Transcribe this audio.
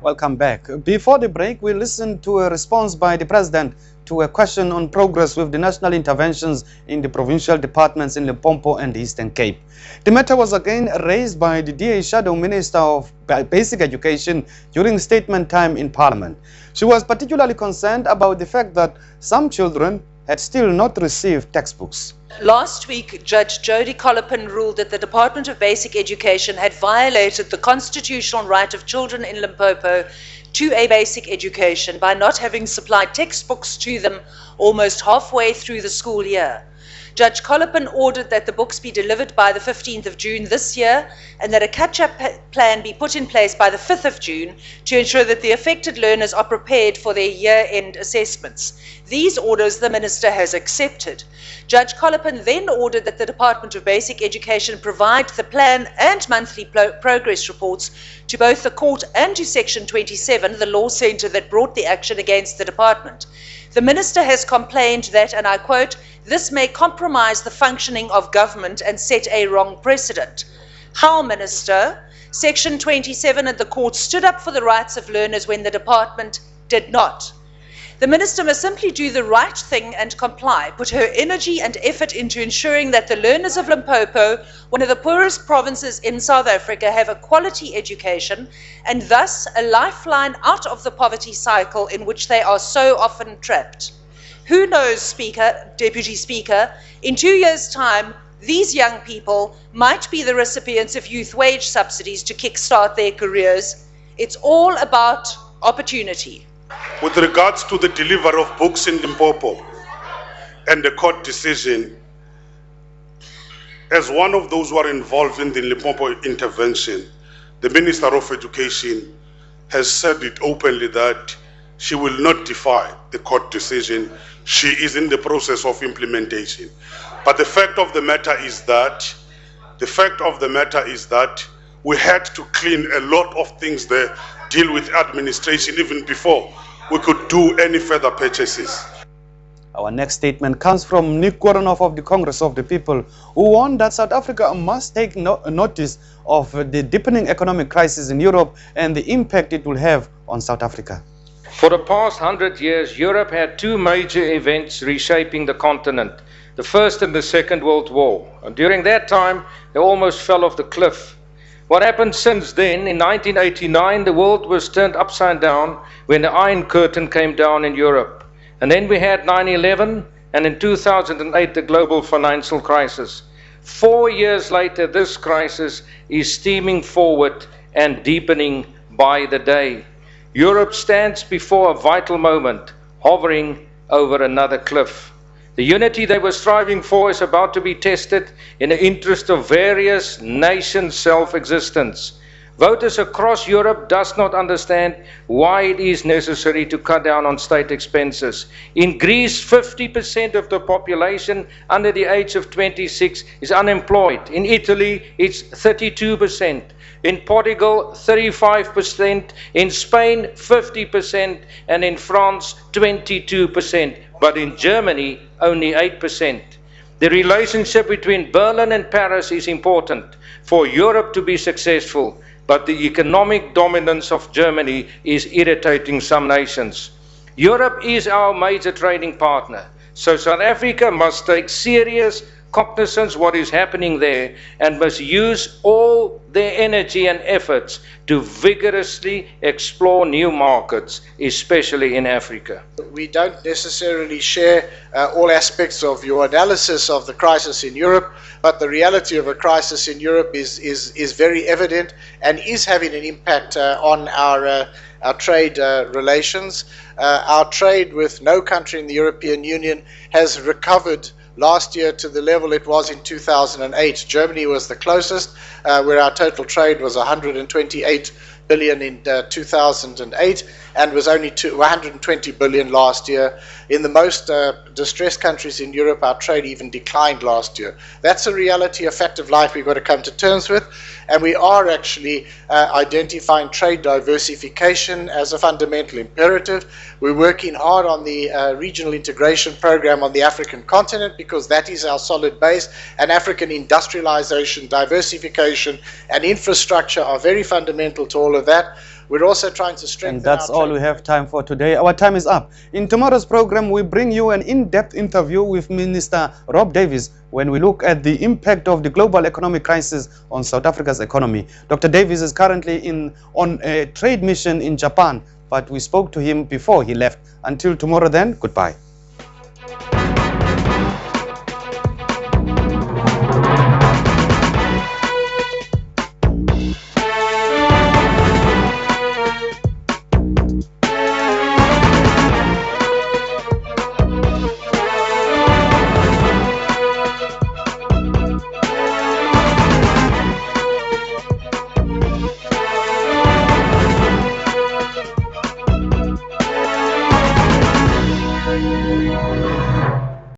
Welcome back. Before the break, we listened to a response by the President to a question on progress with the national interventions in the provincial departments in Limpopo and the Eastern Cape. The matter was again raised by the DA Shadow Minister of Basic Education during statement time in Parliament. She was particularly concerned about the fact that some children had still not received textbooks. Last week, Judge Jody Collopin ruled that the Department of Basic Education had violated the constitutional right of children in Limpopo to a basic education by not having supplied textbooks to them almost halfway through the school year. Judge Collopin ordered that the books be delivered by the 15th of June this year and that a catch-up plan be put in place by the 5th of June to ensure that the affected learners are prepared for their year-end assessments. These orders the Minister has accepted. Judge Collopin then ordered that the Department of Basic Education provide the plan and monthly progress reports to both the court and to Section 27, the law centre that brought the action against the department. The Minister has complained that, and I quote, "This may compromise the functioning of government and set a wrong precedent." How, Minister? Section 27 and the court stood up for the rights of learners when the department did not. The Minister must simply do the right thing and comply, put her energy and effort into ensuring that the learners of Limpopo, one of the poorest provinces in South Africa, have a quality education and thus a lifeline out of the poverty cycle in which they are so often trapped. Who knows, Deputy Speaker, in 2 years' time, these young people might be the recipients of youth wage subsidies to kickstart their careers. It's all about opportunity. With regards to the delivery of books in Limpopo and the court decision, as one of those who are involved in the Limpopo intervention, the Minister of Education has said it openly that she will not defy the court decision. She is in the process of implementation. But the fact of the matter is that we had to clean a lot of things there, deal with administration even before we could do any further purchases. Our next statement comes from Nick Koronov of the Congress of the People, who warned that South Africa must take notice of the deepening economic crisis in Europe and the impact it will have on South Africa. For the past 100 years, Europe had two major events reshaping the continent, the First and the Second World War. And during that time, they almost fell off the cliff. What happened since then? In 1989, the world was turned upside down when the Iron Curtain came down in Europe. And then we had 9/11, and in 2008, the global financial crisis. 4 years later, this crisis is steaming forward and deepening by the day. Europe stands before a vital moment, hovering over another cliff. The unity they were striving for is about to be tested in the interest of various nations' self-existence. Voters across Europe does not understand why it is necessary to cut down on state expenses. In Greece, 50% of the population under the age of 26 is unemployed. In Italy, it's 32%. In Portugal, 35%. In Spain, 50%. And in France, 22%. But in Germany, only 8%. The relationship between Berlin and Paris is important for Europe to be successful, but the economic dominance of Germany is irritating some nations. Europe is our major trading partner, so South Africa must take serious cognizance what is happening there and must use all their energy and efforts to vigorously explore new markets, especially in Africa. We don't necessarily share all aspects of your analysis of the crisis in Europe, but the reality of a crisis in Europe is very evident and is having an impact on our trade relations. Our trade with no country in the European Union has recovered last year to the level it was in 2008. Germany was the closest, where our total trade was 128 billion in 2008 and was only 120 billion last year. In the most distressed countries in Europe, our trade even declined last year. That's a reality, a fact of life we've got to come to terms with, and we are actually identifying trade diversification as a fundamental imperative. We're working hard on the regional integration program on the African continent because that is our solid base, and African industrialization, diversification and infrastructure are very fundamental to all of that. We're also trying to strengthen And that's our all we have time for today. Our time is up. In tomorrow's program, we bring you an in-depth interview with Minister Rob Davies when we look at the impact of the global economic crisis on South Africa's economy. Dr. Davies is currently on a trade mission in Japan, but we spoke to him before he left. Until tomorrow then, goodbye.